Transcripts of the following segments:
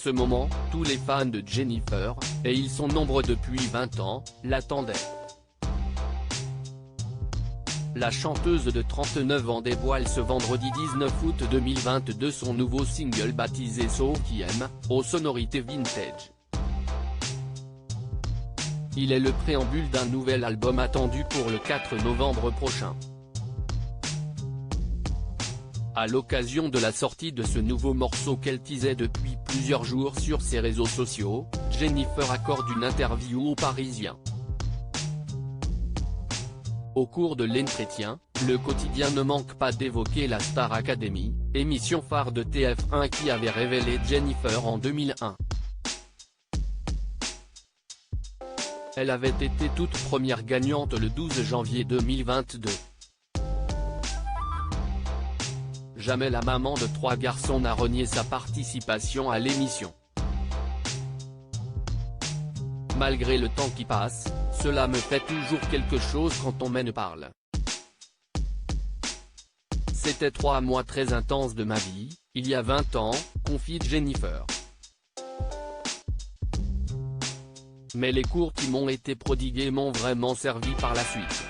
Ce moment, tous les fans de Jennifer, et ils sont nombreux depuis 20 ans, l'attendaient. La chanteuse de 39 ans dévoile ce vendredi 19 août 2022 son nouveau single baptisé So Qui Aime, aux sonorités vintage. Il est le préambule d'un nouvel album attendu pour le 4 novembre prochain. À l'occasion de la sortie de ce nouveau morceau qu'elle teasait depuis plusieurs jours sur ses réseaux sociaux, Jennifer accorde une interview aux Parisiens. Au cours de l'entretien, le quotidien ne manque pas d'évoquer la Star Academy, émission phare de TF1 qui avait révélé Jennifer en 2001. Elle avait été toute première gagnante le 12 janvier 2022. Jamais la maman de 3 garçons n'a renié sa participation à l'émission. Malgré le temps qui passe, cela me fait toujours quelque chose quand on m'en parle. C'était 3 mois très intenses de ma vie, il y a 20 ans, confie Jennifer. Mais les cours qui m'ont été prodigués m'ont vraiment servi par la suite.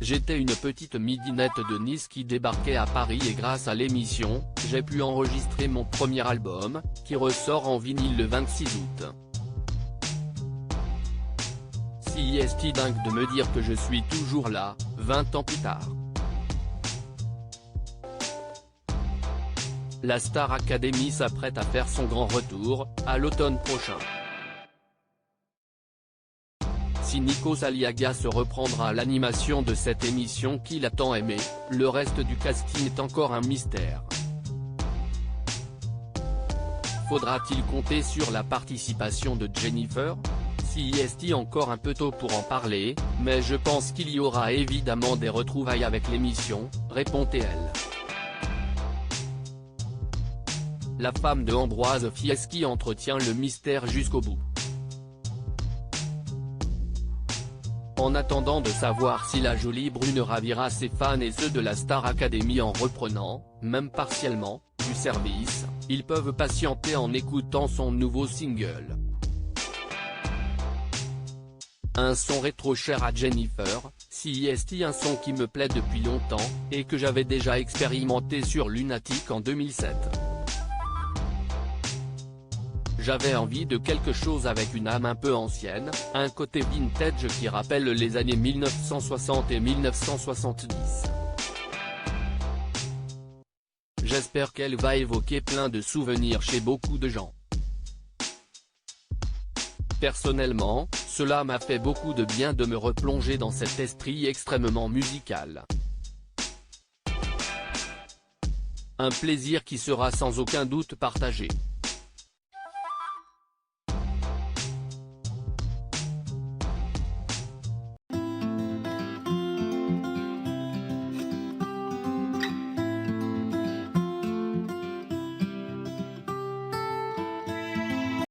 J'étais une petite midinette de Nice qui débarquait à Paris et grâce à l'émission, j'ai pu enregistrer mon premier album, qui ressort en vinyle le 26 août. Si est dingue de me dire que je suis toujours là, 20 ans plus tard. La Star Academy s'apprête à faire son grand retour, à l'automne prochain. Si Nikos Aliaga se reprendra à l'animation de cette émission qu'il a tant aimé, le reste du casting est encore un mystère. Faudra-t-il compter sur la participation de Jennifer? Si est encore un peu tôt pour en parler, mais je pense qu'il y aura évidemment des retrouvailles avec l'émission, répond-elle. La femme de Ambroise Fieschi entretient le mystère jusqu'au bout. En attendant de savoir si la jolie brune ravira ses fans et ceux de la Star Academy en reprenant, même partiellement, du service, ils peuvent patienter en écoutant son nouveau single. Un son rétro cher à Jennifer, si est un son qui me plaît depuis longtemps, et que j'avais déjà expérimenté sur Lunatic en 2007. J'avais envie de quelque chose avec une âme un peu ancienne, un côté vintage qui rappelle les années 1960 et 1970. J'espère qu'elle va évoquer plein de souvenirs chez beaucoup de gens. Personnellement, cela m'a fait beaucoup de bien de me replonger dans cet esprit extrêmement musical. Un plaisir qui sera sans aucun doute partagé.